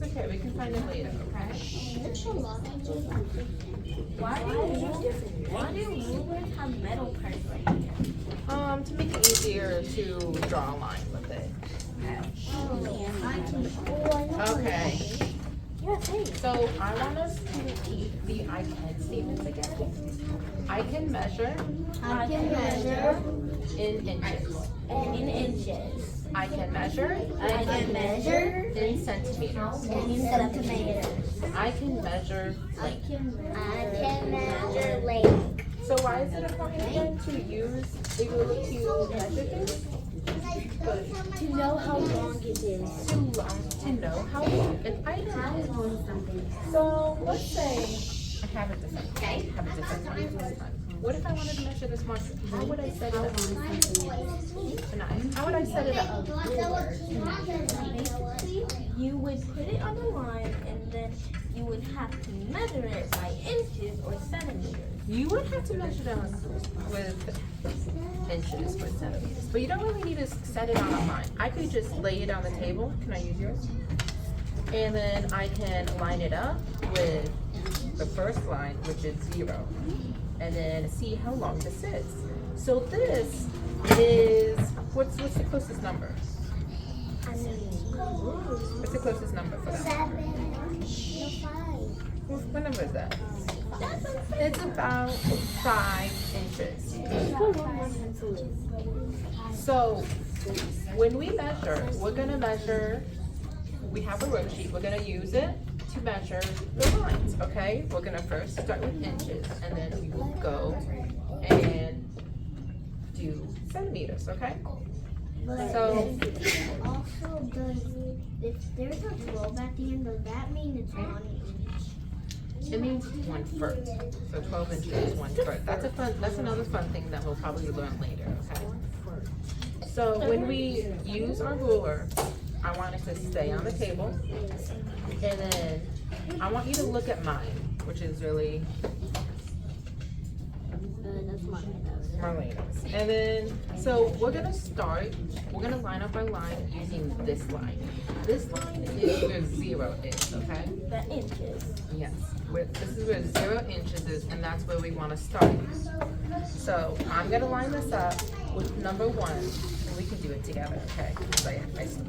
It's okay, we can find it later, okay? Why do rulers have metal parts right here? To make it easier to draw a line with it. Okay. So I want us to repeat the I can statements again. I can measure in inches. In inches. I can measure in centimeters. I can measure length. So why is it important again to use a ruler to measure things? To know how long it is. To know how long an item is. So let's say I have a different one. What if I wanted to measure this marker? How would I set it up? How would I set it up? Basically, you would put it on the line and then you would have to measure it by inches or centimeters. You would have to measure them with inches or centimeters, but you don't really need to set it on a line. I could just lay it on the table. Can I use yours? And then I can line it up with the first line, which is 0, and then see how long this is. So this is, what's the closest number? What's the closest number for that? 7. What number is that? It's about 5 inches. So when we measure, we're gonna measure, we have a worksheet, we're gonna use it to measure the lines, okay? We're gonna first start with inches and then we will go and do centimeters, okay? So Also, if there's a 12 at the end, does that mean it's 1 inch? it means 1/4. So 12 inches is 1/4. That's another fun thing that we'll probably learn later, okay? So when we use our ruler, I want it to stay on the table. And then I want you to look at mine, which is really Marlena's. And then, so we're gonna line up our line using this line. This line is where 0 is, okay? The inches. Yes, this is where 0 inches is, and that's where we wanna start. So I'm gonna line this up with number 1, and we can do it together, okay? Because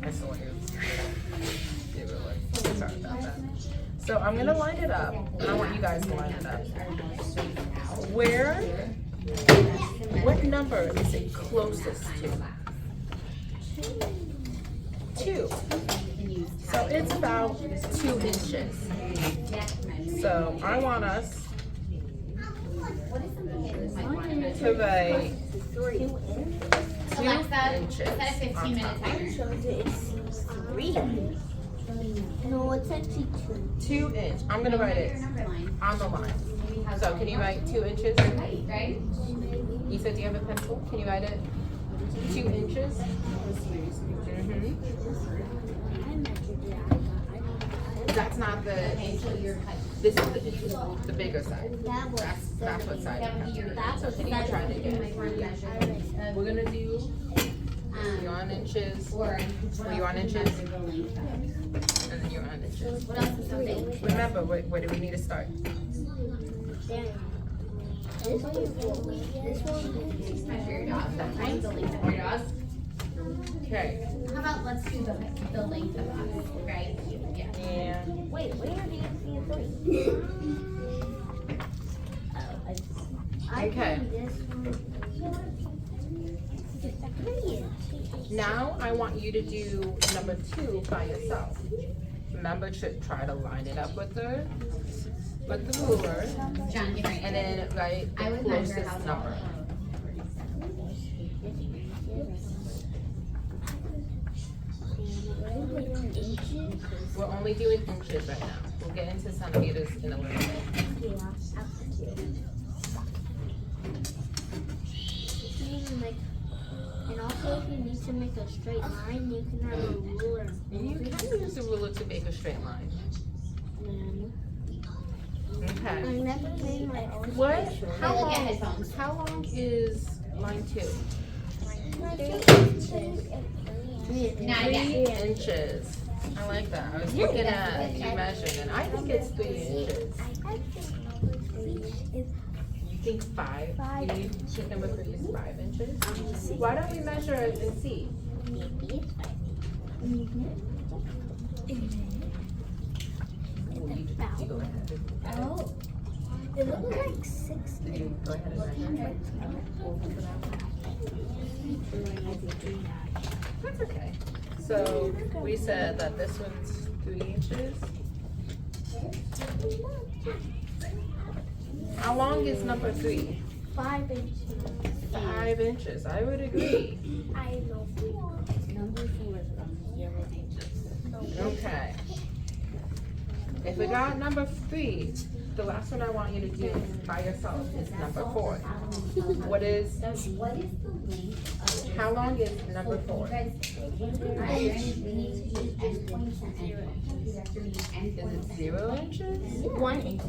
I saw you. Sorry about that. So I'm gonna line it up, and I want you guys to line it up. What number is it closest to? 2. So it's about 2 inches. So I want us to write 2 inches. Set a 15-minute timer. No, it's actually 2. 2 inch. I'm gonna write it on the line. So can you write 2 inches? Right? Issa, do you have a pencil? Can you write it? 2 inches? Mm-hmm. That's not the inch. This is the inches, the bigger side. That's what side. That's what. Can you try it again? We're gonna do. You're on inches. Or you're on inches. And then you're on inches. What else is something? Remember, where do we need to start? This one. Measure your dog. Find the length of your dog. Okay. How about let's do the length of us, right? Yeah. Yeah. Wait, where are the Okay. Now I want you to do number 2 by yourself. Remember to try to line it up with the ruler, John, get right. and then write the closest number. We're only doing inches right now. We'll get into centimeters in a little bit. And also, if you need to make a straight line, you can have a ruler. You can use the ruler to make a straight line. Okay. I never made my own. What? How long? How long is line 2? 3 3 inches. I like that. I was looking at you measured and I think it's 3 inches. I think number 3 is You think 5? You think number 3 is 5 inches? Why don't we measure it and see? maybe it's 5. You go ahead. Oh. It looks like 6. You go ahead and measure. That's okay. So we said that this one's 3 inches. How long is number 3? 5 inches. 5 inches. I would agree. I know 4. Number 4 is 0 inches. Okay. If we got number 3, the last one I want you to do by yourself is number 4. What is, What is the length of how long is number 4? we need to use endpoints and endpoints. We have to use Is endpoints. it 0 inches? 1 inch.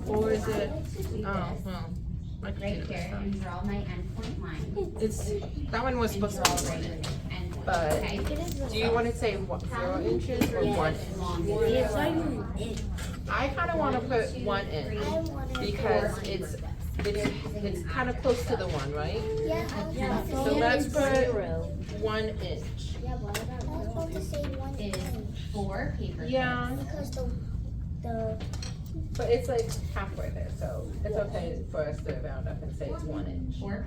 Or is it, oh, well, my Right computer here, was and draw my endpoint line. It's, that one was supposed to Draw be 1 right inch. endpoint, But okay? do you want to say what, 0 inches or 1 inch? It's like an inch. I kind of want to put 1 inch I want to. because it's kind of close to the 1, right? Yeah, So let's put 1 inch. Yeah, but I was supposed to say 1 Is inch 4 paper Yeah, because the but it's like halfway there, so it's okay for us to round up and say it's 1 inch. clips. 4